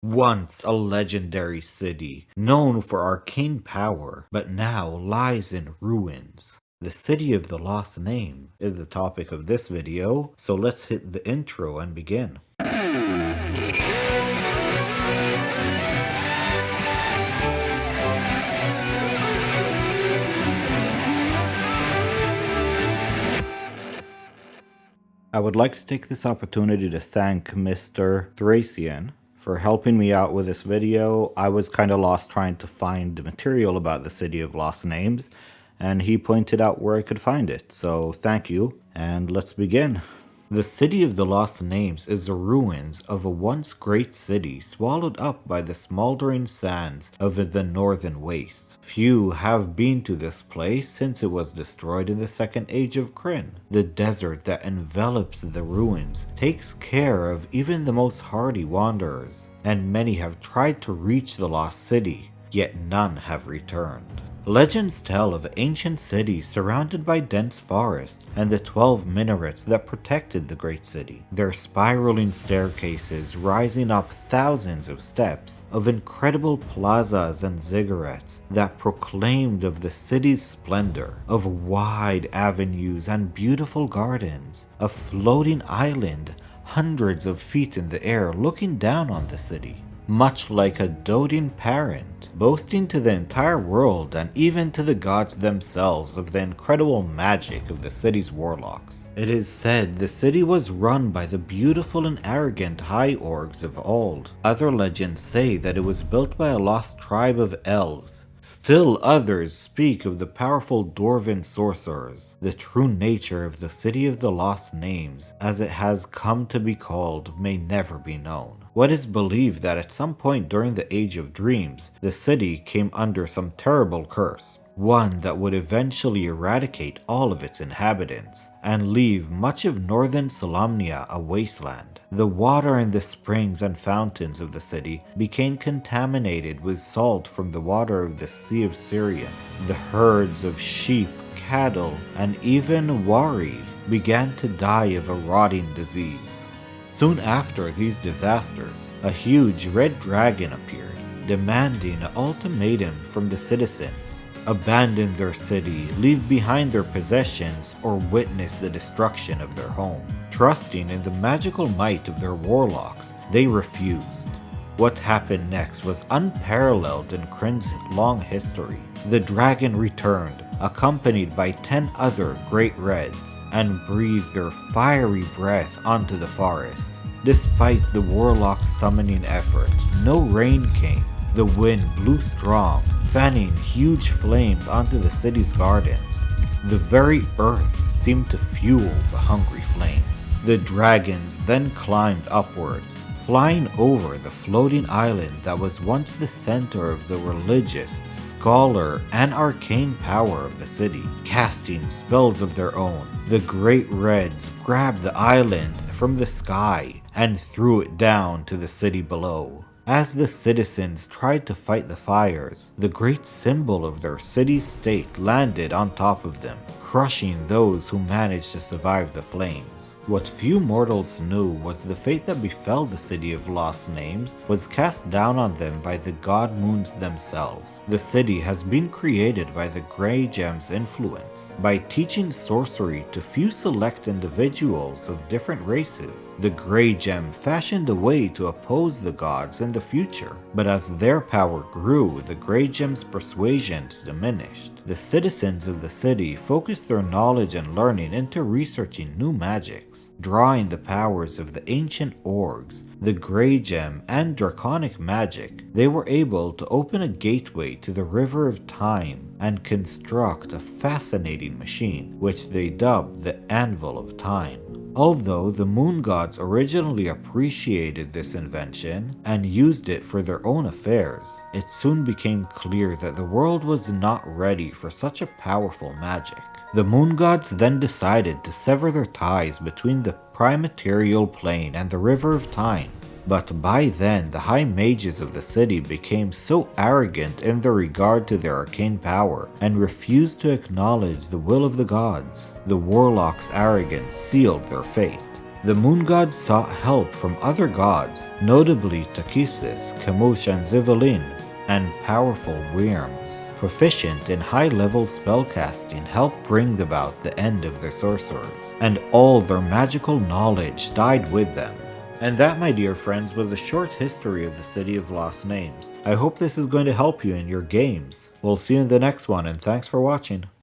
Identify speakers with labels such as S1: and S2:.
S1: Once a legendary city, known for arcane power, but now lies in ruins. The City of the Lost Name is the topic of this video, so let's hit the intro and begin. I would like to take this opportunity to thank Mr. Thracian for helping me out with this video. I was kind of lost trying to find material about the City of Lost Names, and he pointed out where I could find it, so thank you, and let's begin. The City of the Lost Names is the ruins of a once great city swallowed up by the smoldering sands of the northern waste. Few have been to this place since it was destroyed in the Second Age of Krynn. The desert that envelops the ruins takes care of even the most hardy wanderers, and many have tried to reach the lost city, yet none have returned. Legends tell of ancient cities surrounded by dense forest and the 12 minarets that protected the great city. Their spiraling staircases rising up thousands of steps, of incredible plazas and ziggurats that proclaimed of the city's splendor, of wide avenues and beautiful gardens, a floating island hundreds of feet in the air looking down on the city, much like a doting parent, boasting to the entire world and even to the gods themselves of the incredible magic of the city's warlocks. It is said the city was run by the beautiful and arrogant high orcs of old. Other legends say that it was built by a lost tribe of elves. Still others speak of the powerful dwarven sorcerers. The true nature of the City of the Lost Names, as it has come to be called, may never be known. What is believed that at some point during the Age of Dreams, the city came under some terrible curse, one that would eventually eradicate all of its inhabitants and leave much of northern Solamnia a wasteland. The water in the springs and fountains of the city became contaminated with salt from the water of the Sea of Syrian. The herds of sheep, cattle, and even wari began to die of a rotting disease. Soon after these disasters, a huge red dragon appeared, demanding an ultimatum from the citizens: abandon their city, leave behind their possessions, or witness the destruction of their home. Trusting in the magical might of their warlocks, they refused. What happened next was unparalleled in Krynn's long history. The dragon returned, accompanied by 10 other great reds, and breathed their fiery breath onto the forest. Despite the warlock's summoning effort, no rain came. The wind blew strong, fanning huge flames onto the city's gardens. The very earth seemed to fuel the hungry flames. The dragons then climbed upwards, flying over the floating island that was once the center of the religious, scholar, and arcane power of the city. Casting spells of their own, the Great Reds grabbed the island from the sky and threw it down to the city below. As the citizens tried to fight the fires, the great symbol of their city-state landed on top of them, crushing those who managed to survive the flames. What few mortals knew was the fate that befell the City of Lost Names was cast down on them by the god moons themselves. The city has been created by the Grey Gem's influence. By teaching sorcery to few select individuals of different races, the Grey Gem fashioned a way to oppose the gods in the future. But as their power grew, the Grey Gem's persuasions diminished. The citizens of the city focused their knowledge and learning into researching new magics, drawing the powers of the ancient orgs, the Grey Gem, and draconic magic. They were able to open a gateway to the River of Time and construct a fascinating machine, which they dubbed the Anvil of Time. Although the moon gods originally appreciated this invention and used it for their own affairs, it soon became clear that the world was not ready for such a powerful magic. The moon gods then decided to sever their ties between the prime-material plane and the River of Time. But by then, the high mages of the city became so arrogant in their regard to their arcane power and refused to acknowledge the will of the gods. The warlocks' arrogance sealed their fate. The moon gods sought help from other gods, notably Takisis, Kamush, and Zivalin, and powerful Wyrms, proficient in high-level spellcasting, helped bring about the end of their sorcerers, and all their magical knowledge died with them. And that, my dear friends, was a short history of the City of Lost Names. I hope this is going to help you in your games. We'll see you in the next one, and thanks for watching.